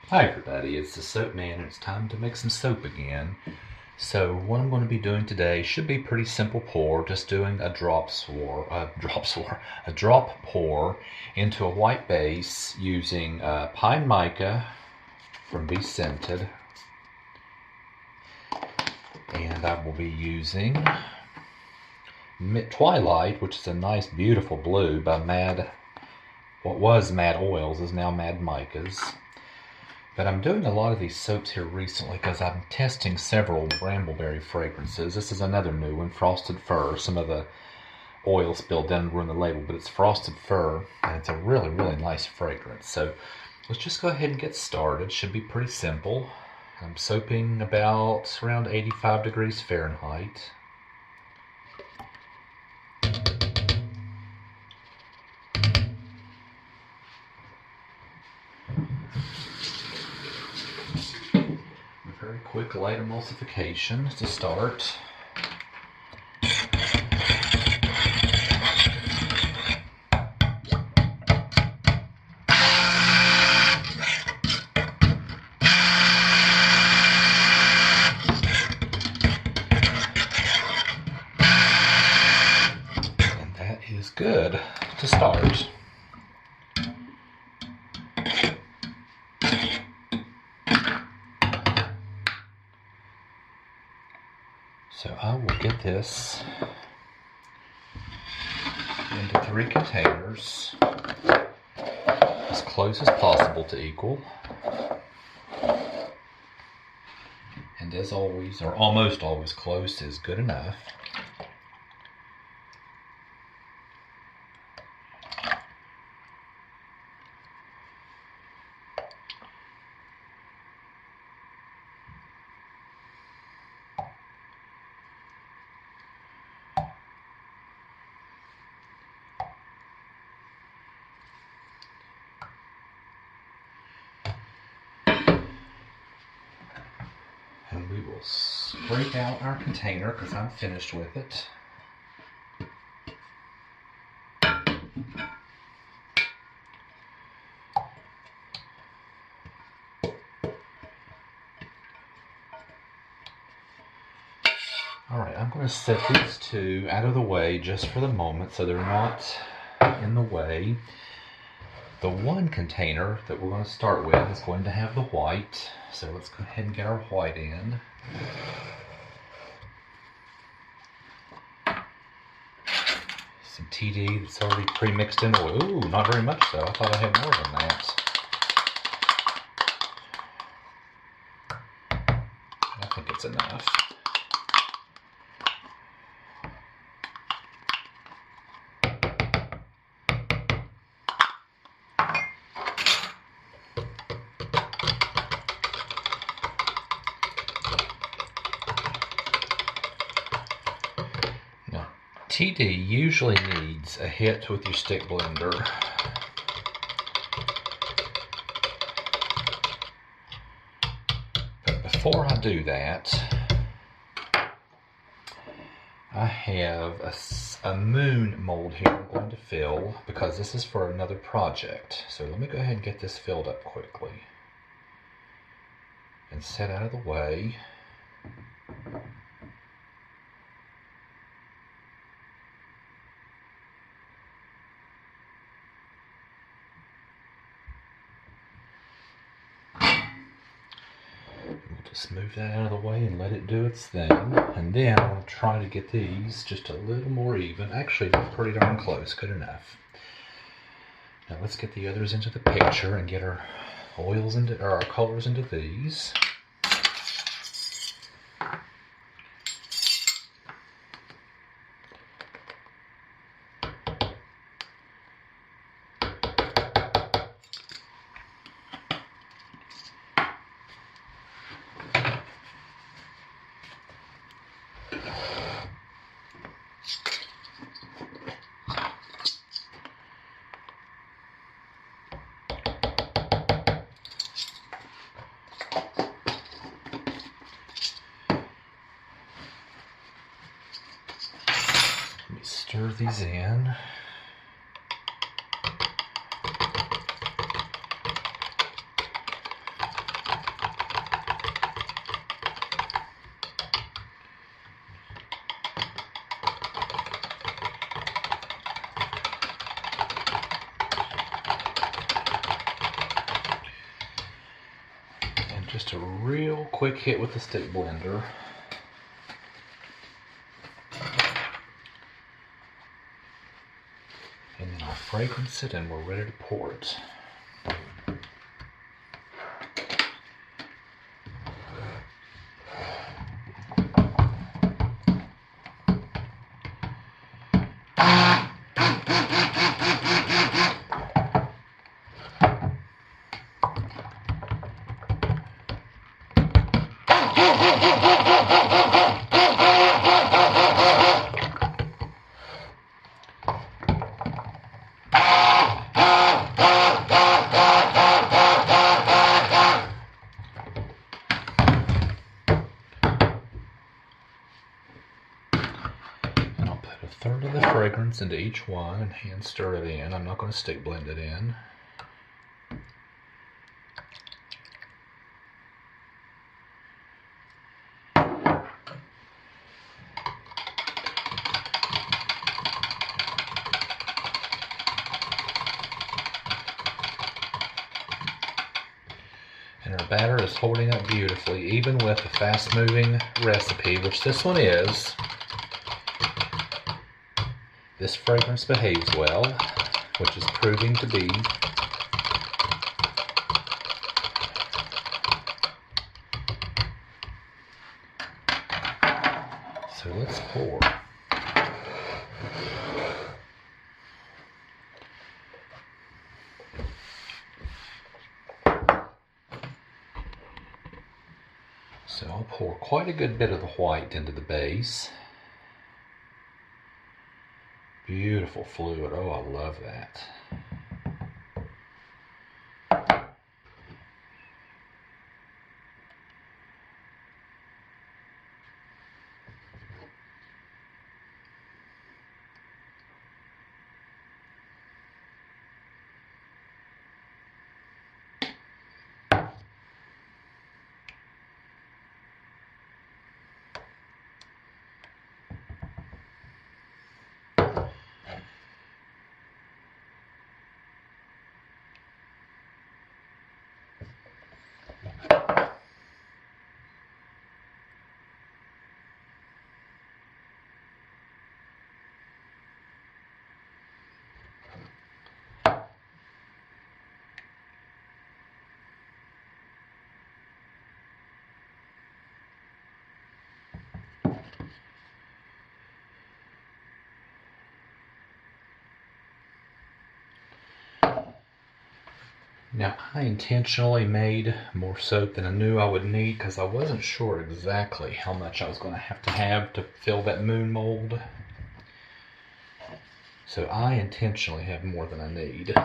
Hi everybody, it's the Soap Man and it's time to make some soap again. So what I'm going to be doing today should be pretty simple pour, just doing a drop pour into a white base using pine mica from Be Scented. And I will be using Twilight, which is a nice beautiful blue by what was Mad Oils is now Mad Micas. But I'm doing a lot of these soaps here recently because I'm testing several brambleberry fragrances. This is another new one, Frosted Fir. Some of the oil spilled down and ruined the label, but it's Frosted Fir, and it's a really, really nice fragrance. So let's just go ahead and get started. Should be pretty simple. I'm soaping about around 85 degrees Fahrenheit. Very quick light emulsification to start. And that is good to start. So I will get this into 3 containers, as close as possible to equal. And as always, or almost always, close is good enough. And we will scrape out our container because I'm finished with it. Alright, I'm going to set these two out of the way just for the moment so they're not in the way. The one container that we're going to start with is going to have the white, so let's go ahead and get our white in. Some TD that's already pre-mixed in oil. Ooh, not very much though. I thought I had more than that. I think it's enough. TD usually needs a hit with your stick blender. But before I do that, I have a moon mold here I'm going to fill because this is for another project. So let me go ahead and get this filled up quickly and set out of the way. Just move that out of the way and let it do its thing. And then I'm going to try to get these just a little more even. Actually, they're pretty darn close. Good enough. Now let's get the others into the picture and get our oils into, or our colors into these. Stir these in. Just a real quick hit with the stick blender. And then I'll fragrance it and we're ready to pour it. A third of the fragrance into each one and hand stir it in. I'm not going to stick blend it in. And our batter is holding up beautifully, even with a fast-moving recipe, which this one is. This fragrance behaves well, which is proving to be. So let's pour. So I'll pour quite a good bit of the white into the base. Beautiful fluid. Oh, I love that. Now, I intentionally made more soap than I knew I would need because I wasn't sure exactly how much I was going to have to fill that moon mold. So I intentionally have more than I need.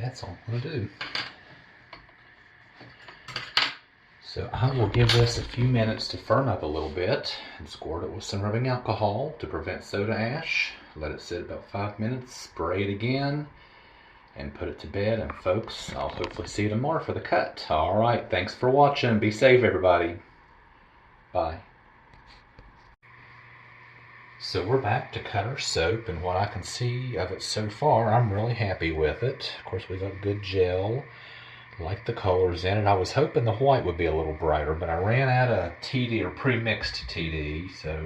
that's all I'm going to do. So I will give this a few minutes to firm up a little bit and squirt it with some rubbing alcohol to prevent soda ash. Let it sit about 5 minutes, spray it again, and put it to bed. And folks, I'll hopefully see you tomorrow for the cut. Alright, thanks for watching. Be safe, everybody. Bye. So we're back to cut our soap, and what I can see of it so far, I'm really happy with it. Of course, we've got good gel. Like the colors in it. I was hoping the white would be a little brighter, but I ran out of TD or pre-mixed TD, so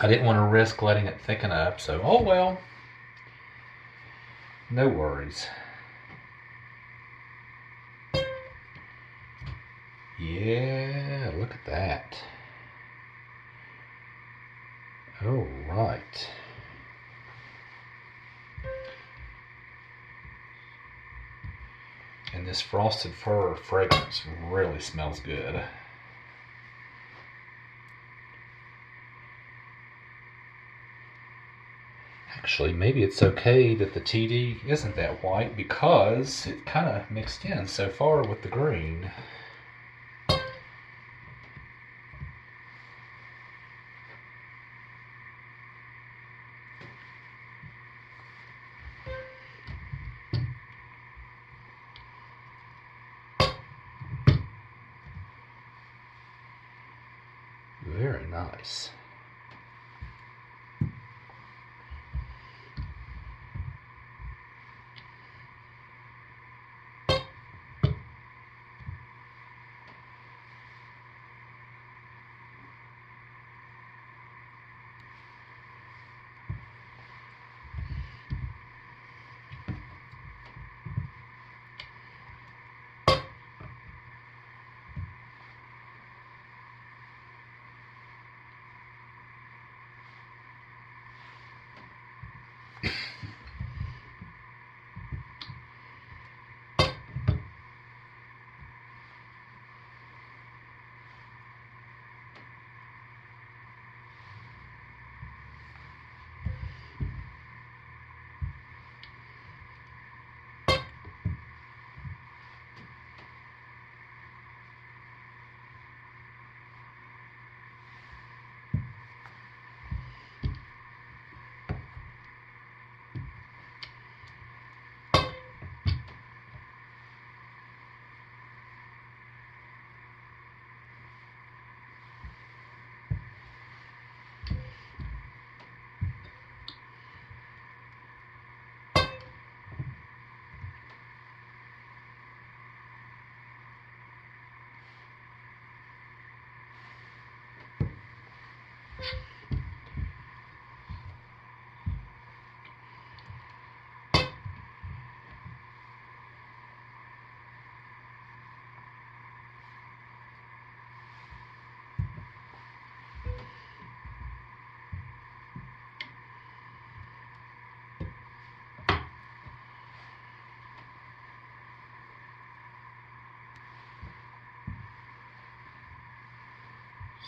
I didn't want to risk letting it thicken up. So, oh well. No worries. Yeah, look at that. Oh, right. And this frosted fir fragrance really smells good. Actually, maybe it's okay that the TD isn't that white because it kind of mixed in so far with the green. Very nice.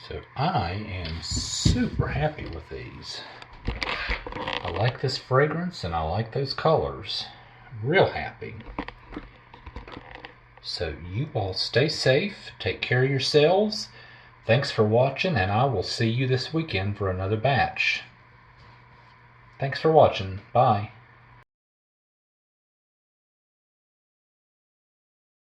So I am super happy with these. I like this fragrance and I like those colors. Real happy. So you all stay safe, take care of yourselves. Thanks for watching, and I will see you this weekend for another batch. Thanks for watching. Bye.